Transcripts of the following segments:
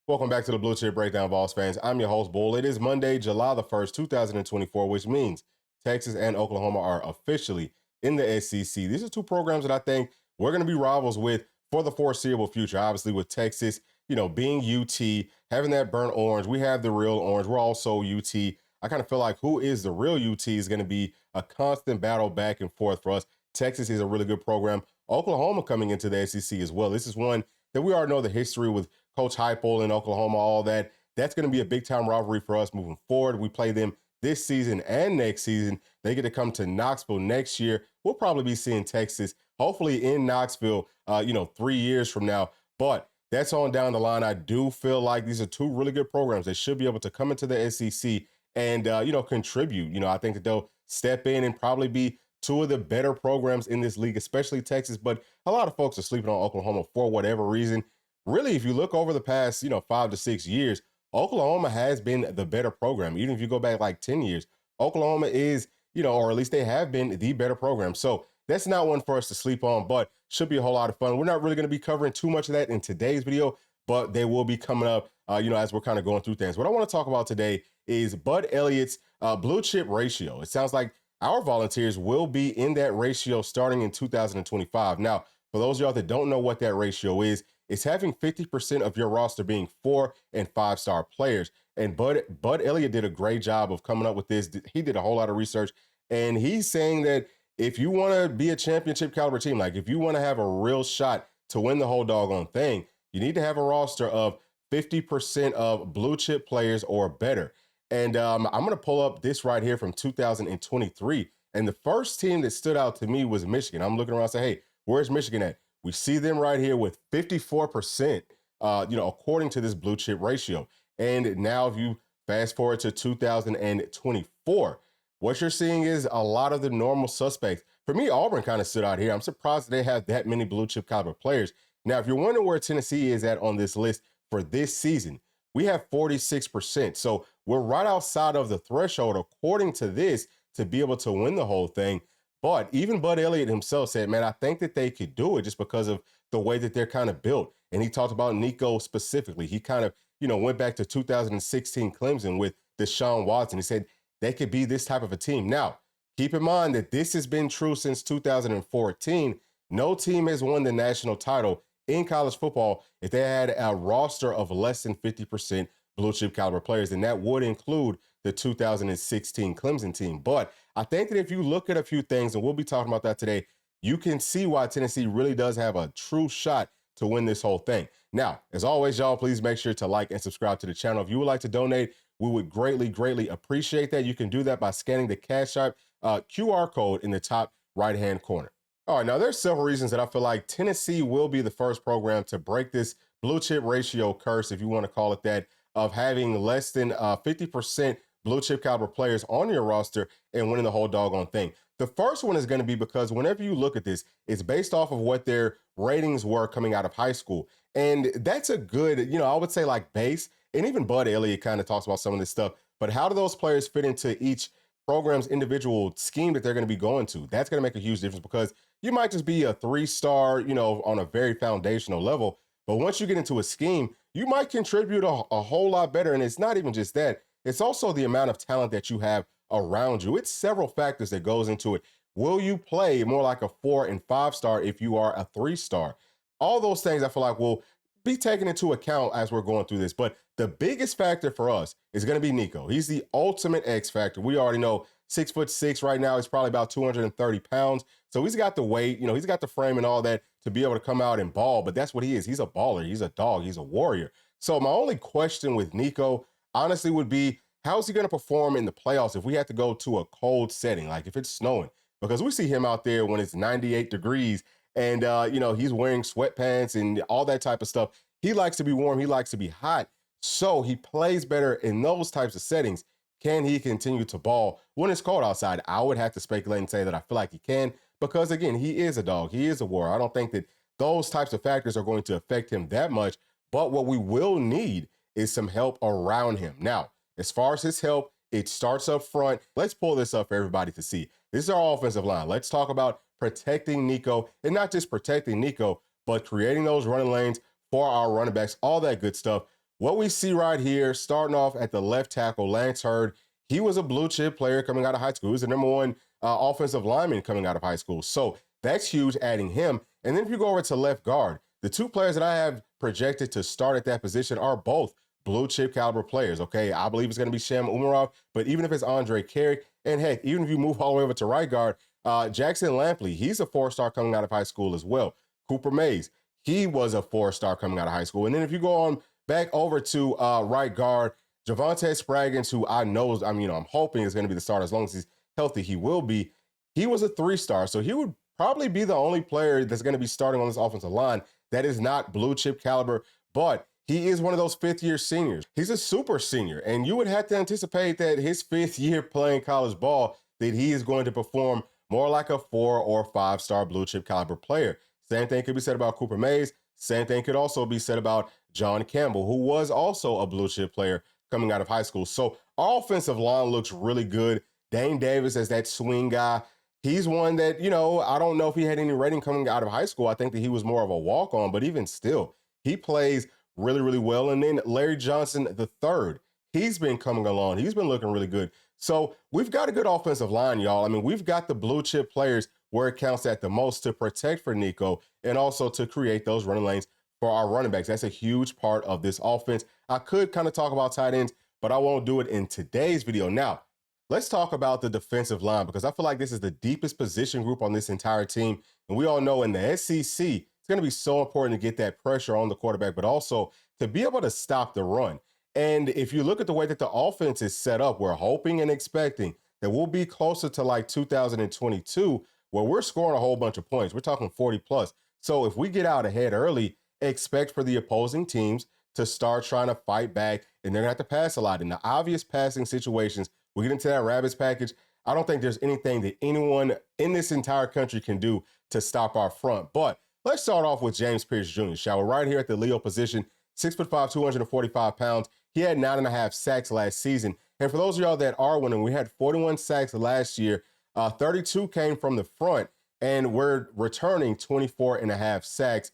Welcome back to the Bluechip Breakdown, Vols fans. I'm your host, Bull. It is Monday, July the 1st, 2024, which means Texas and Oklahoma are officially in the SEC. These are two programs that I think we're going to be rivals with for the foreseeable future. Obviously, with Texas, being UT, having that burnt orange, we have the real orange. We're also UT. I kind of feel like who is the real UT is going to be a constant battle back and forth for us. Texas is a really good program. Oklahoma coming into the SEC as well. This is one that we already know the history with Coach Heupel in Oklahoma, all that. That's going to be a big-time rivalry for us moving forward. We play them this season and next season. They get to come to Knoxville next year. We'll probably be seeing Texas, hopefully in Knoxville, 3 years from now. But that's on down the line. I do feel like these are two really good programs. They should be able to come into the SEC and, contribute. I think that they'll step in and probably be two of the better programs in this league, especially Texas. But a lot of folks are sleeping on Oklahoma for whatever reason. Really, if you look over the past, 5 to 6 years, Oklahoma has been the better program. Even if you go back like 10 years, Oklahoma is, or at least they have been the better program. So that's not one for us to sleep on, but should be a whole lot of fun. We're not really going to be covering too much of that in today's video, but they will be coming up, as we're kind of going through things. What I want to talk about today is Bud Elliott's blue chip ratio. It sounds like our Volunteers will be in that ratio starting in 2025. Now, for those of y'all that don't know what that ratio is, it's having 50% of your roster being 4- and 5-star players. And Bud Elliott did a great job of coming up with this. He did a whole lot of research, and he's saying that if you want to be a championship caliber team, like if you want to have a real shot to win the whole doggone thing, you need to have a roster of 50% of blue chip players or better. And I'm going to pull up this right here from 2023. And the first team that stood out to me was Michigan. I'm looking around and say, hey, where's Michigan at? We see them right here with 54%, according to this blue chip ratio. And now if you fast forward to 2024, what you're seeing is a lot of the normal suspects. For me, Auburn kind of stood out here. I'm surprised they have that many blue chip caliber players. Now, if you're wondering where Tennessee is at on this list for this season, we have 46%. So we're right outside of the threshold, according to this, to be able to win the whole thing. But even Bud Elliott himself said, man, I think that they could do it just because of the way that they're kind of built. And he talked about Nico specifically. He kind of, went back to 2016 Clemson with Deshaun Watson. He said they could be this type of a team. Now, keep in mind that this has been true since 2014. No team has won the national title in college football if they had a roster of less than 50% blue chip caliber players, and that would include the 2016 Clemson team. But I think that if you look at a few things, and we'll be talking about that today, you can see why Tennessee really does have a true shot to win this whole thing. Now, as always, y'all, please make sure to like and subscribe to the channel. If you would like to donate, we would greatly, greatly appreciate that. You can do that by scanning the Cash App QR code in the top right-hand corner. All right, now there's several reasons that I feel like Tennessee will be the first program to break this blue chip ratio curse, if you want to call it that, of having less than 50% blue chip caliber players on your roster and winning the whole doggone thing. The first one is going to be because whenever you look at this, it's based off of what their ratings were coming out of high school. And that's a good, I would say like base. And even Bud Elliott kind of talks about some of this stuff. But how do those players fit into each program's individual scheme that they're going to be going to? That's going to make a huge difference because you might just be a 3-star, on a very foundational level. But once you get into a scheme, you might contribute a whole lot better. And it's not even just that. It's also the amount of talent that you have around you. It's several factors that goes into it. Will you play more like a 4- and 5-star if you are a 3-star? All those things I feel like will be taken into account as we're going through this. But the biggest factor for us is going to be Nico. He's the ultimate X factor. We already know 6'6" right now. He's probably about 230 pounds. So he's got the weight, he's got the frame and all that to be able to come out and ball. But that's what he is. He's a baller. He's a dog. He's a warrior. So my only question with Nico, honestly, would be how is he going to perform in the playoffs if we have to go to a cold setting, like if it's snowing? Because we see him out there when it's 98 degrees and, he's wearing sweatpants and all that type of stuff. He likes to be warm. He likes to be hot. So he plays better in those types of settings. Can he continue to ball when it's cold outside? I would have to speculate and say that I feel like he can because, again, he is a dog. He is a warrior. I don't think that those types of factors are going to affect him that much. But what we will need is some help around him. Now, as far as his help, it starts up front. Let's pull this up for everybody to see. This is our offensive line. Let's talk about protecting Nico, and not just protecting Nico, but creating those running lanes for our running backs, all that good stuff. what we see right here, starting off at the left tackle, Lance Hurd, he was a blue chip player coming out of high school. He was the number one offensive lineman coming out of high school. So that's huge, adding him. And then if you go over to left guard, the two players that I have projected to start at that position are both blue chip caliber players, okay? I believe it's going to be Sham Umarov, but even if it's Andre Carrick, and heck, even if you move all the way over to right guard, Jackson Lampley, he's a four-star coming out of high school as well. Cooper Mays, he was a four-star coming out of high school. And then if you go on back over to right guard, Javonte Spraggins, who I'm hoping is going to be the starter as long as he's healthy, he will be. He was a three-star, so he would probably be the only player that's going to be starting on this offensive line that is not blue chip caliber, but he is one of those fifth-year seniors. He's a super senior, and you would have to anticipate that his fifth year playing college ball, that he is going to perform more like a 4- or 5-star blue chip caliber player. Same thing could be said about Cooper Mays. Same thing could also be said about John Campbell, who was also a blue chip player coming out of high school. So our offensive line looks really good. Dane Davis as that swing guy. He's one that, I don't know if he had any rating coming out of high school. I think that he was more of a walk-on, but even still, he plays really, really well. And then Larry Johnson III, he's been coming along. He's been looking really good. So we've got a good offensive line, y'all. I mean, we've got the blue chip players where it counts at the most to protect for Nico and also to create those running lanes for our running backs. That's a huge part of this offense. I could kind of talk about tight ends, but I won't do it in today's video. Now, let's talk about the defensive line because I feel like this is the deepest position group on this entire team. And we all know in the SEC, it's going to be so important to get that pressure on the quarterback, but also to be able to stop the run. And if you look at the way that the offense is set up, we're hoping and expecting that we'll be closer to like 2022, where we're scoring a whole bunch of points. We're talking 40 plus. So if we get out ahead early, expect for the opposing teams to start trying to fight back, and they're going to have to pass a lot. In the obvious passing situations, we get into that Rabbits package. I don't think there's anything that anyone in this entire country can do to stop our front. But let's start off with James Pierce Jr., shall we? Right here at the Leo position, 6'5", 245 pounds. He had 9.5 sacks last season. And for those of y'all that are winning, we had 41 sacks last year. 32 came from the front, and we're returning 24.5 sacks,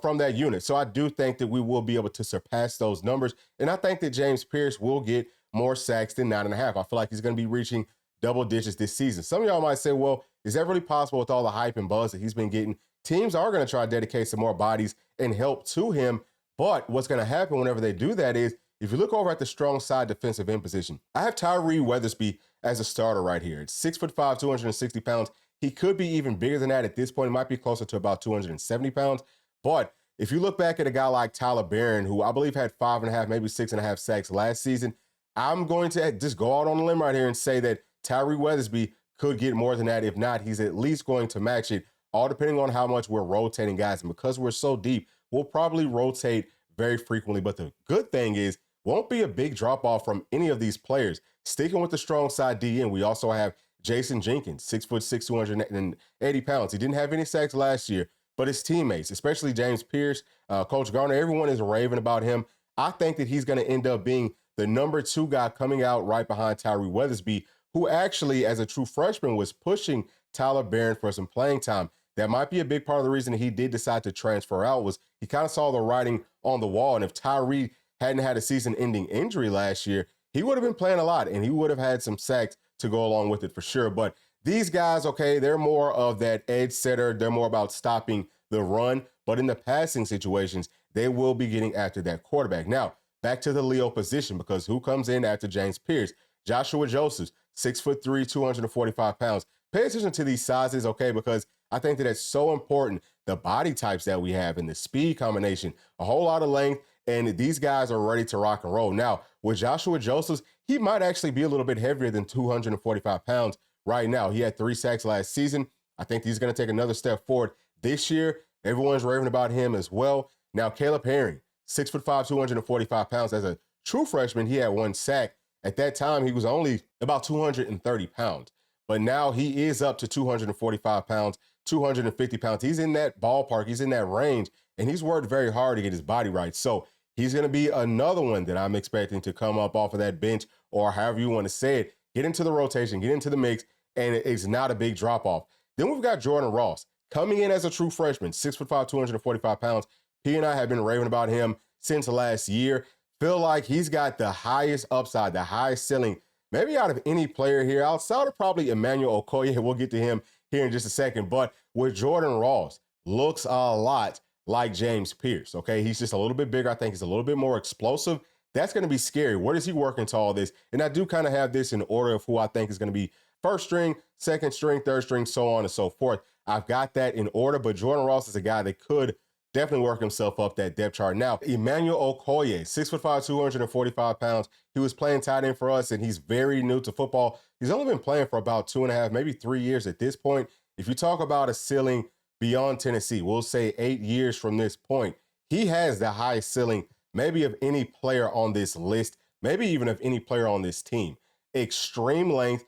from that unit. So I do think that we will be able to surpass those numbers. And I think that James Pierce will get more sacks than 9.5. I feel like he's going to be reaching double digits this season. Some of y'all might say, well, is that really possible with all the hype and buzz that he's been getting? Teams are going to try to dedicate some more bodies and help to him. But what's going to happen whenever they do that is, if you look over at the strong side defensive end position, I have Tyree Weathersby as a starter right here. It's 6'5", 260 pounds. He could be even bigger than that at this point. It might be closer to about 270 pounds. But if you look back at a guy like Tyler Barron, who I believe had 5.5, maybe 6.5 sacks last season, I'm going to just go out on a limb right here and say that Tyree Weathersby could get more than that. If not, he's at least going to match it, all depending on how much we're rotating guys. And because we're so deep, we'll probably rotate very frequently. But the good thing is, won't be a big drop-off from any of these players. Sticking with the strong side DN, we also have Jason Jenkins, 6'6", 280 pounds. He didn't have any sacks last year, but his teammates, especially James Pierce, Coach Garner, everyone is raving about him. I think that he's going to end up being the number 2 guy coming out right behind Tyree Weathersby, who actually, as a true freshman, was pushing Tyler Barron for some playing time. That might be a big part of the reason he did decide to transfer out, was he kind of saw the writing on the wall. And if Tyree hadn't had a season-ending injury last year, he would have been playing a lot, and he would have had some sacks to go along with it for sure. But these guys, okay, they're more of that edge setter. They're more about stopping the run. But in the passing situations, they will be getting after that quarterback. Now, back to the Leo position, because who comes in after James Pierce? Joshua Joseph, 6'3", 245 pounds. Pay attention to these sizes, okay, because I think that it's so important. The body types that we have and the speed combination, a whole lot of length, and these guys are ready to rock and roll. Now, with Joshua Joseph, he might actually be a little bit heavier than 245 pounds right now. He had 3 sacks last season. I think he's going to take another step forward this year. Everyone's raving about him as well. Now, Caleb Herring, 6'5", 245 pounds. As a true freshman, he had 1 sack. At that time, he was only about 230 pounds. But now he is up to 245 pounds, 250 pounds. He's in that ballpark. He's in that range, and he's worked very hard to get his body right. So he's going to be another one that I'm expecting to come up off of that bench, or however you want to say it, get into the rotation, get into the mix, and it's not a big drop-off. Then we've got Jordan Ross coming in as a true freshman, 6'5", 245 pounds. He and I have been raving about him since last year. Feel like he's got the highest upside, the highest ceiling, maybe out of any player here, outside of probably Emmanuel Okoye. We'll get to him here in just a second. But with Jordan Ross, looks a lot like James Pierce, okay? He's just a little bit bigger. I think he's a little bit more explosive. That's going to be scary. Where does he work into all this? And I do kind of have this in order of who I think is going to be first string, second string, third string, so on and so forth. I've got that in order, but Jordan Ross is a guy that could definitely work himself up that depth chart. Now, Emmanuel Okoye, 6'5", 245 pounds. He was playing tight end for us, and he's very new to football. He's only been playing for about 2.5, maybe 3 years at this point. If you talk about a ceiling beyond Tennessee, we'll say 8 years from this point, he has the highest ceiling maybe of any player on this list, maybe even of any player on this team. Extreme length,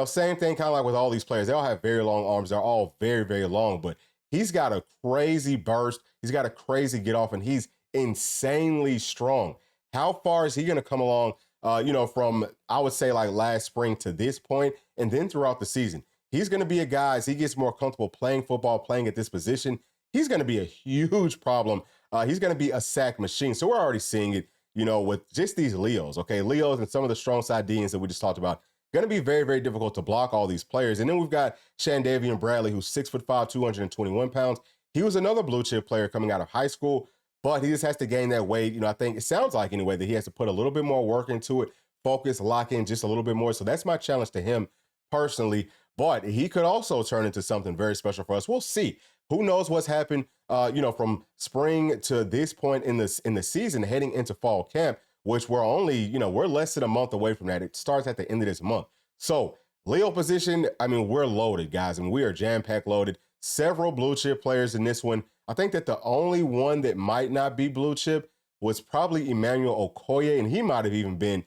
same thing kind of like with all these players. They all have very long arms. They're all very, very long, but he's got a crazy burst. He's got a crazy get off, and he's insanely strong. How far is he going to come along, from, I would say, like last spring to this point, and then throughout the season? He's going to be a guy, as he gets more comfortable playing football, playing at this position, he's going to be a huge problem. He's going to be a sack machine. So we're already seeing it, with just these Leos, okay? Leos and some of the strong side DNs that we just talked about. Going to be very, very difficult to block all these players. And then we've got Shandavian Bradley, who's 6'5", 221 pounds. He was another blue chip player coming out of high school, but he just has to gain that weight. I think it sounds like anyway that he has to put a little bit more work into it, focus, lock in just a little bit more. So that's my challenge to him personally. But he could also turn into something very special for us. We'll see. Who knows what's happened, from spring to this point in the season, heading into fall camp, which we're only, we're less than a month away from that. It starts at the end of this month. So Leo position, we're loaded, guys. We are jam-packed loaded. Several blue chip players in this one. I think that the only one that might not be blue chip was probably Emmanuel Okoye, and he might have even been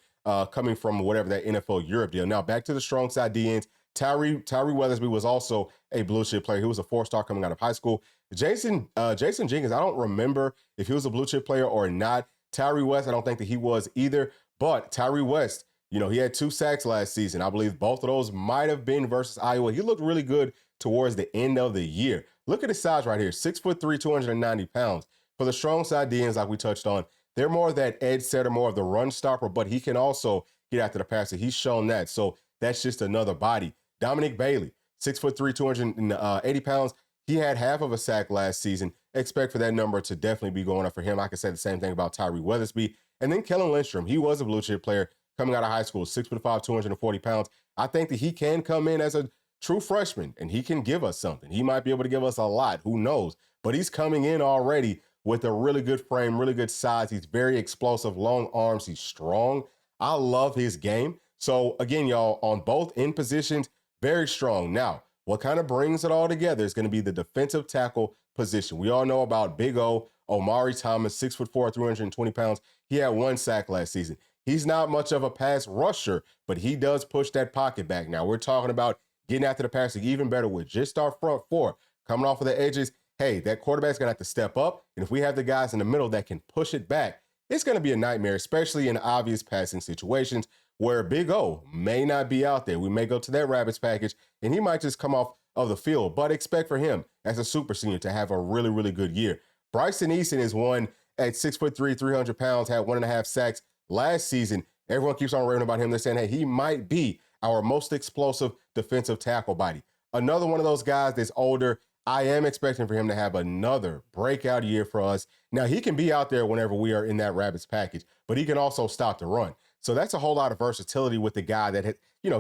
coming from whatever that NFL Europe deal. Now, back to the strong side DNs. Tyree Weathersby was also a blue chip player. He was a 4-star coming out of high school. Jason Jenkins, I don't remember if he was a blue chip player or not. Tyree West, I don't think that he was either. But Tyree West, he had 2 sacks last season. I believe both of those might have been versus Iowa. He looked really good towards the end of the year. Look at his size right here, 6'3", 290 pounds. For the strong side DNs, like we touched on, they're more of that edge setter, more of the run stopper, but he can also get after the passer. He's shown that. So that's just another body. Dominic Bailey, 6'3", 280 pounds. He had half of a sack last season. Expect for that number to definitely be going up for him. I can say the same thing about Tyree Weathersby. And then Kellen Lindstrom, he was a blue chip player coming out of high school, 6'5", 240 pounds. I think that he can come in as a true freshman, and he can give us something. He might be able to give us a lot. Who knows? But he's coming in already with a really good frame, really good size. He's very explosive, long arms. He's strong. I love his game. So, again, y'all, on both end positions, very strong. Now, what kind of brings it all together is going to be the defensive tackle position. We all know about Big O, Omari Thomas, 6'4", 320 pounds. He had 1 sack last season. He's not much of a pass rusher, but he does push that pocket back. Now, we're talking about getting after the passer even better with just our front 4 coming off of the edges. Hey, that quarterback's going to have to step up. And if we have the guys in the middle that can push it back, it's going to be a nightmare, especially in obvious passing situations where Big O may not be out there. We may go to that Rabbits package, and he might just come off of the field. But expect for him as a super senior to have a really, really good year. Bryson Eason is one at 6'3", 300 pounds, had 1.5 sacks last season. Everyone keeps on raving about him. They're saying, hey, he might be our most explosive defensive tackle body. Another one of those guys that's older. I am expecting for him to have another breakout year for us. Now, he can be out there whenever we are in that Rabbits package, but he can also stop the run. So that's a whole lot of versatility with the guy that had,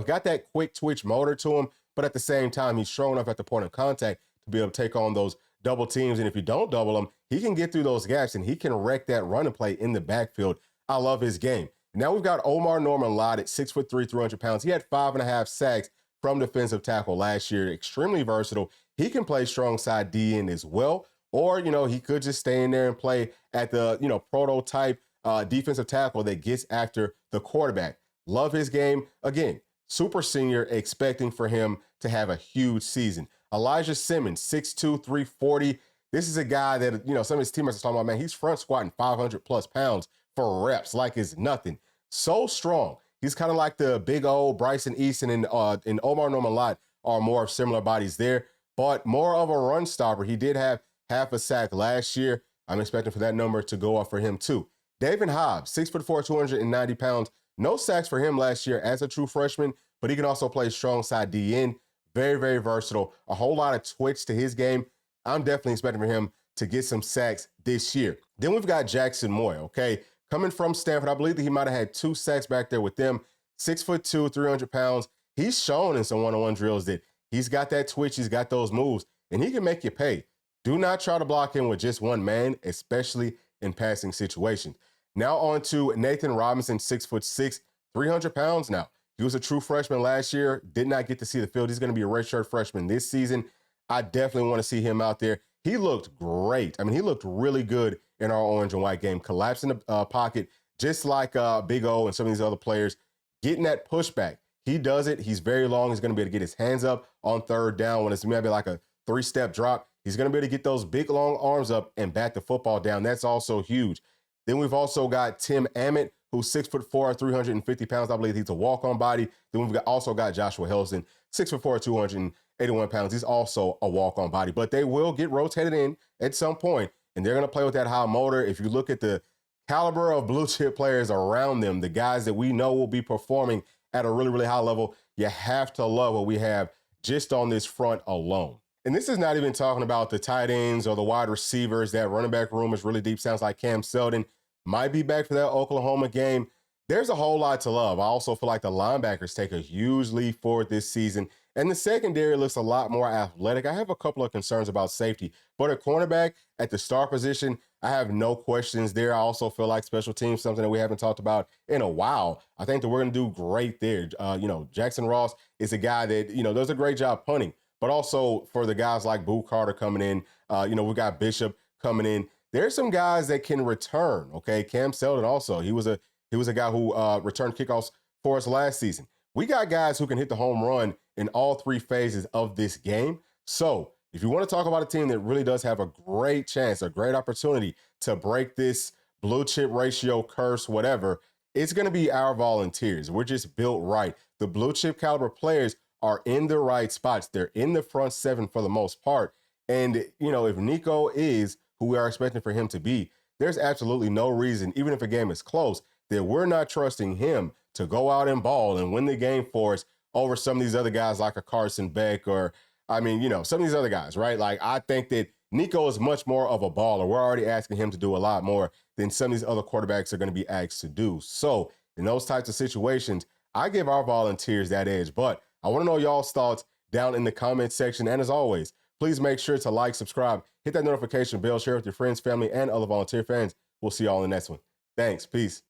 got that quick twitch motor to him, but at the same time, he's strong enough at the point of contact to be able to take on those double teams. And if you don't double him, he can get through those gaps and he can wreck that run and play in the backfield. I love his game. Now we've got Omar Norman Lott at 6'3", 300 pounds. He had 5.5 sacks from defensive tackle last year. Extremely versatile. He can play strong side DN as well. Or, he could just stay in there and play at the, prototype defensive tackle that gets after the quarterback. Love his game. Again, super senior, expecting for him to have a huge season. Elijah Simmons, 6'2", 340. This is a guy that, some of his teammates are talking about, man, he's front squatting 500 plus pounds for reps like it's nothing. So strong. He's kind of like the big old Bryson Easton and Omar Norman Lott are more similar bodies there, but more of a run stopper. He did have half a sack last year. I'm expecting for that number to go up for him too. David Hobbs, 6'4", 290 pounds. No sacks for him last year as a true freshman, but he can also play strong side DN. Very, very versatile. A whole lot of twitch to his game. I'm definitely expecting for him to get some sacks this year. Then we've got Jackson Moy, okay? Coming from Stanford, I believe that he might have had 2 sacks back there with them. 6'2", 300 pounds. He's shown in some one-on-one drills that he's got that twitch, he's got those moves, and he can make you pay. Do not try to block him with just one man, especially in passing situations. Now on to Nathan Robinson, 6'6", 300 pounds now. He was a true freshman last year, did not get to see the field. He's going to be a redshirt freshman this season. I definitely want to see him out there. He looked great. I mean, he looked really good in our orange and white game, collapsing the pocket, just like Big O and some of these other players, getting that pushback. He does it. He's very long. He's going to be able to get his hands up on third down when it's maybe like a 3-step drop. He's going to be able to get those big, long arms up and bat the football down. That's also huge. Then we've also got Tim Ammett, who's 6'4", 350 pounds. I believe he's a walk-on body. Then we've also got Joshua Helston, 6'4", 281 pounds. He's also a walk-on body. But they will get rotated in at some point, and they're going to play with that high motor. If you look at the caliber of blue chip players around them, the guys that we know will be performing at a really, really high level, you have to love what we have just on this front alone. And this is not even talking about the tight ends or the wide receivers. That running back room is really deep. Sounds like Cam Seldon might be back for that Oklahoma game. There's a whole lot to love. I also feel like the linebackers take a huge leap forward this season. And the secondary looks a lot more athletic. I have a couple of concerns about safety. But at cornerback, at the star position, I have no questions there. I also feel like special teams, something that we haven't talked about in a while. I think that we're going to do great there. Jackson Ross is a guy that, does a great job punting. But also for the guys like Boo Carter coming in, we got Bishop coming in. There's some guys that can return, okay? Cam Seldon also, he was a guy who returned kickoffs for us last season. We got guys who can hit the home run in all 3 phases of this game. So if you want to talk about a team that really does have a great chance, a great opportunity to break this blue chip ratio curse, whatever, it's going to be our Volunteers. We're just built right. The blue chip caliber players are in the right spots. They're in the front 7 for the most part. And, if Nico is who we are expecting for him to be, there's absolutely no reason, even if a game is close, that we're not trusting him to go out and ball and win the game for us over some of these other guys like a Carson Beck or, some of these other guys, right? Like, I think that Nico is much more of a baller. We're already asking him to do a lot more than some of these other quarterbacks are going to be asked to do. So in those types of situations, I give our Volunteers that edge. But I want to know y'all's thoughts down in the comment section. And as always, please make sure to like, subscribe, hit that notification bell, share with your friends, family, and other Volunteer fans. We'll see y'all in the next one. Thanks. Peace.